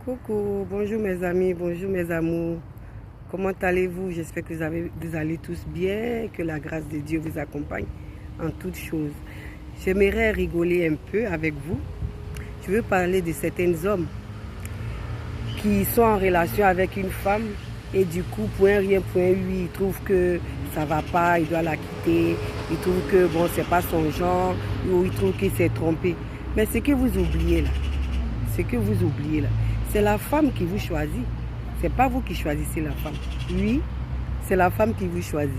Coucou, bonjour mes amis, bonjour mes amours. Comment allez-vous? J'espère que vous allez tous bien, que la grâce de Dieu vous accompagne en toutes choses. J'aimerais rigoler un peu avec vous. Je veux parler de certains hommes qui sont en relation avec une femme et du coup, point rien, point lui, il trouve que ça va pas, il doit la quitter, il trouve que bon, c'est pas son genre, ou il trouve qu'il s'est trompé. Mais ce que vous oubliez là, c'est la femme qui vous choisit. C'est pas vous qui choisissez la femme. Oui, c'est la femme qui vous choisit.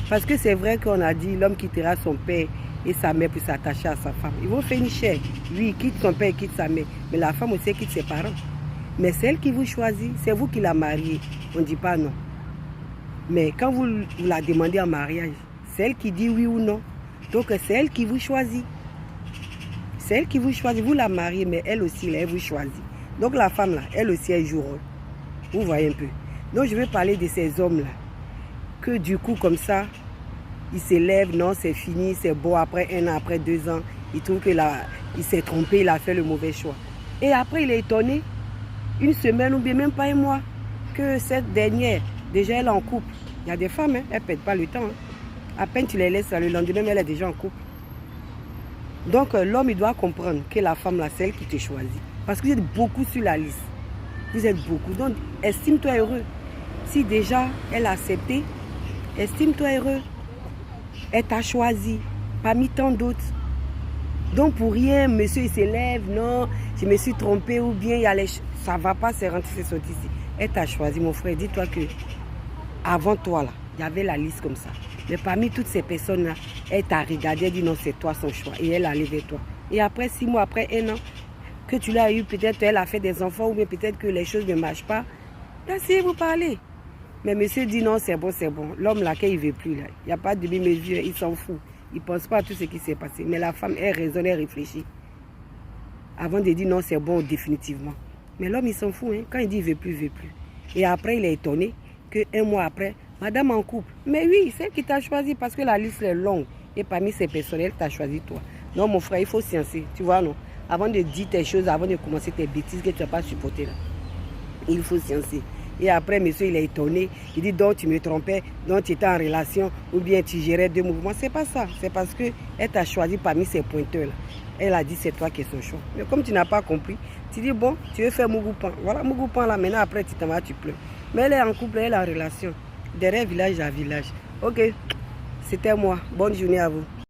Parce que c'est vrai qu'on a dit l'homme quittera son père et sa mère pour s'attacher à sa femme. Ils vont faire une chair. Oui, il quitte son père, il quitte sa mère. Mais la femme aussi quitte ses parents. Mais c'est elle qui vous choisit. C'est vous qui la mariez. On ne dit pas non. Mais quand vous la demandez en mariage, c'est elle qui dit oui ou non. Donc c'est elle qui vous choisit. C'est elle qui vous choisit. Vous la mariez, mais elle aussi, elle vous choisit. Donc la femme, là, elle aussi, elle joue rôle. Vous voyez un peu. Donc je vais parler de ces hommes-là. Que du coup, comme ça, ils s'élèvent, non, c'est fini, c'est beau. Après 1 an, après 2 ans, il trouve qu'il s'est trompé, il a fait le mauvais choix. Et après, il est étonné, une semaine ou bien même pas un mois, que cette dernière, déjà elle est en couple. Il y a des femmes, hein, elles ne perdent pas le temps. Hein. À peine tu les laisses, le lendemain, elle est déjà en couple. Donc l'homme, il doit comprendre que la femme, là, c'est elle qui te choisit. Parce que vous êtes beaucoup sur la liste. Vous êtes beaucoup. Donc, estime-toi heureux. Si déjà, elle a accepté, estime-toi heureux. Elle t'a choisi parmi tant d'autres. Donc, pour rien, monsieur, il s'élève. Non, je me suis trompé ou bien ça ne va pas, c'est rentré, c'est sorti ici. Elle t'a choisi, mon frère. Dis-toi que avant toi, là, il y avait la liste comme ça. Mais parmi toutes ces personnes-là, elle t'a regardé, elle dit non, c'est toi son choix. Et elle allait vers toi. Et après 6 mois, après 1 an, que tu l'as eu, peut-être elle a fait des enfants ou bien peut-être que les choses ne marchent pas. Là, si vous parlez. Mais monsieur dit non, c'est bon, c'est bon. L'homme là, il ne veut plus. Là. Il n'y a pas de demi-mesure, il s'en fout. Il ne pense pas à tout ce qui s'est passé. Mais la femme, elle raisonne, elle réfléchit. Avant de dire non, c'est bon définitivement. Mais l'homme, il s'en fout. Hein. Quand il dit il ne veut plus, il ne veut plus. Et après, il est étonné qu'un mois après, madame en couple. Mais oui, c'est elle qui t'a choisi parce que la liste est longue. Et parmi ces personnes, elle t'a choisi toi. Non, mon frère, il faut sciencer. Tu vois, non? Avant de dire tes choses, avant de commencer tes bêtises que tu n'as pas supportées là. Il faut sciencer. Et après, monsieur, il est étonné. Il dit, donc tu me trompais, donc tu étais en relation, ou bien tu gérais 2 mouvements. C'est pas ça. C'est parce qu'elle t'a choisi parmi ces pointeurs là. Elle a dit, c'est toi qui es son choix. Mais comme tu n'as pas compris, tu dis, bon, tu veux faire Mougoupan. Voilà, Mougoupan là, maintenant après, tu t'en vas, tu pleures. Mais elle est en couple, elle est en relation. Derrière village à village. Ok, c'était moi. Bonne journée à vous.